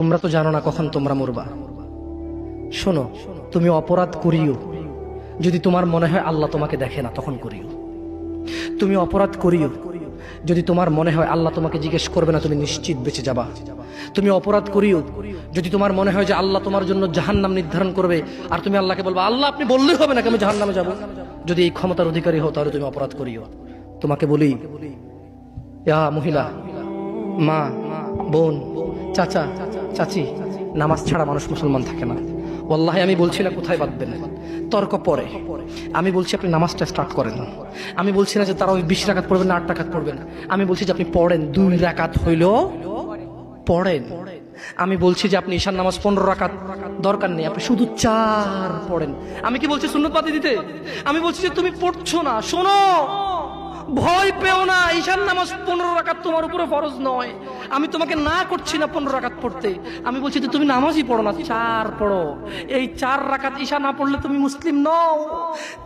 তোমরা তো জানো না কখন তোমরা মরবা। শোনো, তুমি অপরাধ করিও যদি তোমার মনে হয় আল্লাহ তোমাকে দেখে না, তখন করিও। তুমি অপরাধ করিও যদি তোমার মনে হয় আল্লাহ তোমাকে জিজ্ঞেস করবে না, তুমি নিশ্চিত বেঁচে যাবা। তুমি অপরাধ করিও যদি তোমার মনে হয় যে আল্লাহ তোমার জন্য জাহান্নাম নির্ধারণ করবে, আর তুমি আল্লাহকে বলবা আল্লাহ আপনি বললেই হবে নাকি আমি জাহান্নামে যাব। যদি এই ক্ষমতার অধিকারী হও তাহলে তুমি অপরাধ করিও। তোমাকে বলি, ইয়া মহিলা, মা, বোন, চাচা, চাচি, নামাজ ছাড়া মানুষ মুসলমান থাকে না। ওয়াল্লাহি আমি বলছি না কোথায় বাঁধবেন, তর্ক পরে। আমি বলছি আপনি নামাজটা স্টার্ট করেন। আমি বলছি না যে তারা ওই 20 রাকাত পড়বেন না 8 রাকাত পড়বেন। আমি বলছি যে আপনি পড়েন, 2 রাকাত হইলেও পড়েন। আমি বলছি যে আপনি ঈশার নামাজ 15 রাকাত দরকার নেই, আপনি শুধু 4 পড়েন। আমি কি বলছি সুন্নত বাদ দিতে? আমি বলছি যে তুমি পড়ছো না, শোনো, ভয় পেও না, ঈশার নামাজ 15 রাকাত তোমার উপরে ফরজ নয়। আমি তোমাকে না করছি না 15 রাকাত পড়তে। আমি বলছি যে তুমি নামাজই পড়ো না, 4 পড়ো। এই 4 রাকাত ঈশা না পড়লে তুমি মুসলিম নও।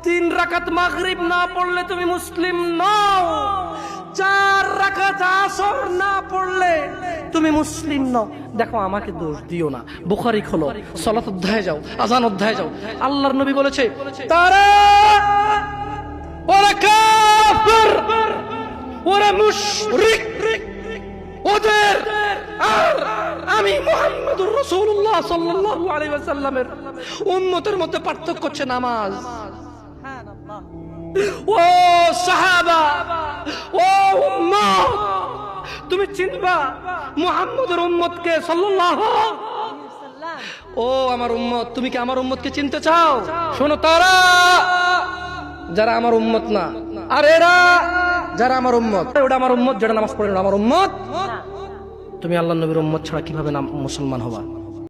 3 রাকাত মাগরিব না পড়লে তুমি মুসলিম নও। 4 রাকাত আসর না পড়লে তুমি মুসলিম নও। দেখো, আমাকে দোষ দিও না। বুখারী খোলো, সালাত অধ্যায়ে যাও, আযান অধ্যায়ে যাও। আল্লাহর নবী বলেছে তারা ওরা কাফির, ওরা মুশরিক, ওদের আর আমি মুহাম্মদুর রাসূলুল্লাহ সাল্লাল্লাহু আলাইহি ওয়াসাল্লামের উম্মতের মধ্যে পার্থক্য হচ্ছে নামাজ। ও সাহাবা, ও উম্মত, তুমি চিনবা মুহাম্মদের উম্মতকে সাল্লাল্লাহু। ও আমার উম্মত, তুমি কি আমার উম্মতকে চিনতে চাও? শোনো, তারা যারা আমার উম্মত না, আর এরা যারা আমার উম্মত। ওটা আমার উম্মত যেটা নামাজ পড়ে না, আমার উম্মত। তুমি আল্লাহর নবীর উম্মত ছাড়া কিভাবে মুসলমান হবা?